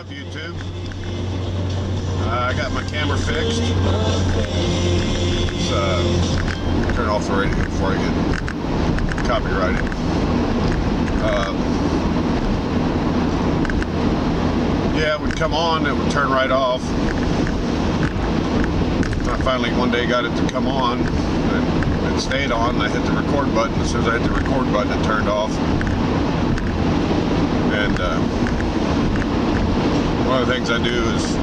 up, YouTube? I got my camera fixed. Let's turn off the radio before I get copyrighted. Yeah, it would come on, it would turn right off. I finally one day got it to come on, and it stayed on. I hit the record button. As soon as I hit the record button, it turned off. And one of the things I do is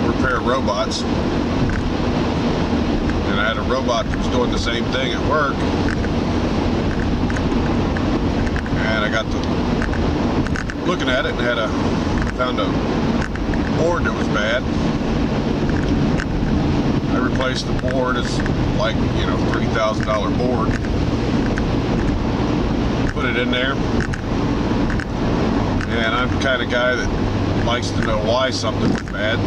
repair robots. And I had a robot that was doing the same thing at work. And I got to looking at it and found a board that was bad. I replaced the board. It's like, $3,000 board. Put it in there. And I'm the kind of guy that likes to know why something's bad.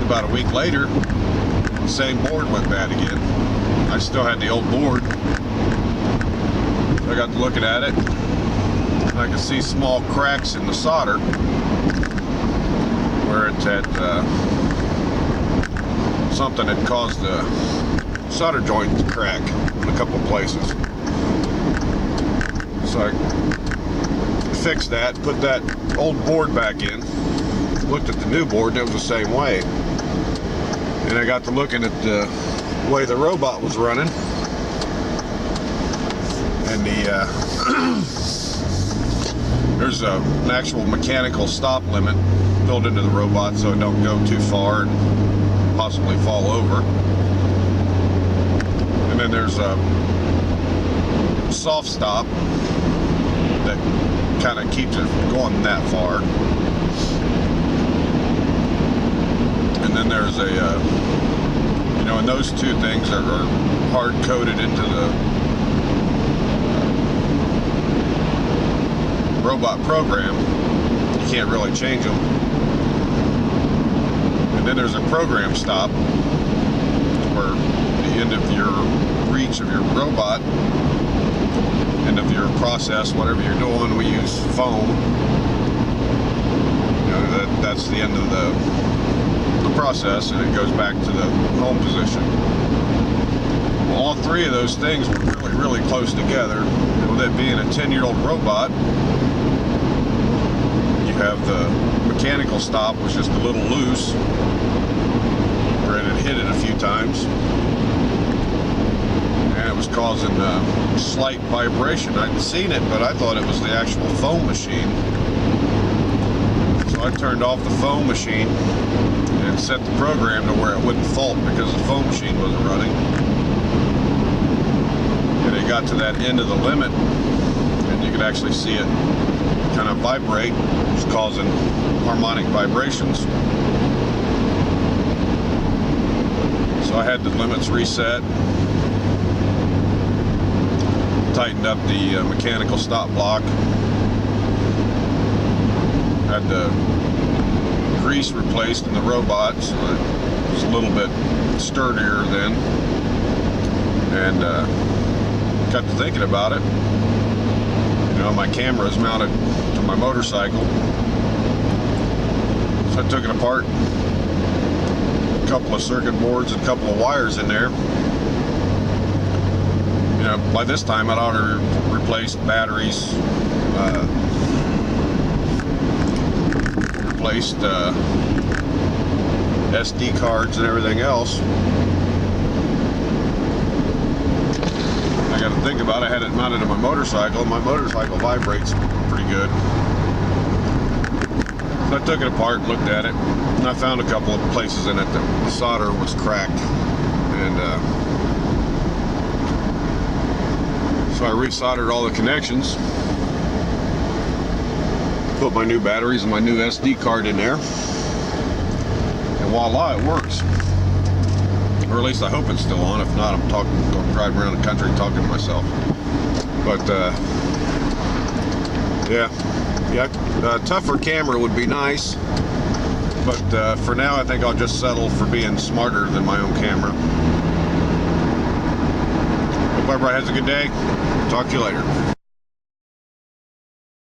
About a week later, the same board went bad again. I still had the old board. I got to looking at it, and I could see small cracks in the solder where it had something had caused the solder joint to crack in a couple of places. So I fixed that, put that old board back in, looked at the new board, and it was the same way. And I got to looking at the way the robot was running, and there's an actual mechanical stop limit built into the robot so it don't go too far and possibly fall over. And then there's a soft stop that kind of keeps it from going that far. And then there's and those two things are hard coded into the robot program. You can't really change them. And then there's a program stop where the end of your reach of your robot, end of your process, whatever you're doing, we use foam. That's the end of the process, and it goes back to the home position. Well, all three of those things were really close together. And with it being a 10-year-old robot, you have the mechanical stop was just a little loose, where it had hit it a few times, and it was causing slight vibration. I'd seen it, but I thought it was the actual foam machine. So I turned off the foam machine and set the program to where it wouldn't fault because the foam machine wasn't running. And it got to that end of the limit, and you could actually see it kind of vibrate. It was causing harmonic vibrations. So I had the limits reset, tightened up the mechanical stop block, had the grease replaced in the robot so that it was a little bit sturdier then, and got to thinking about it. My camera is mounted to my motorcycle, so I took it apart, a couple of circuit boards and a couple of wires in there. By this time I'd already replaced batteries, replaced SD cards and everything else. I got to think about it. I had it mounted to my motorcycle, and my motorcycle vibrates pretty good. So I took it apart and looked at it, and I found a couple of places in it that the solder was cracked, and so I resoldered all the connections, put my new batteries and my new SD card in there, and voila, it works. Or at least I hope it's still on. If not, I'm going driving around the country talking to myself. But a tougher camera would be nice. But for now, I think I'll just settle for being smarter than my own camera. Hope everybody has a good day. Talk to you later.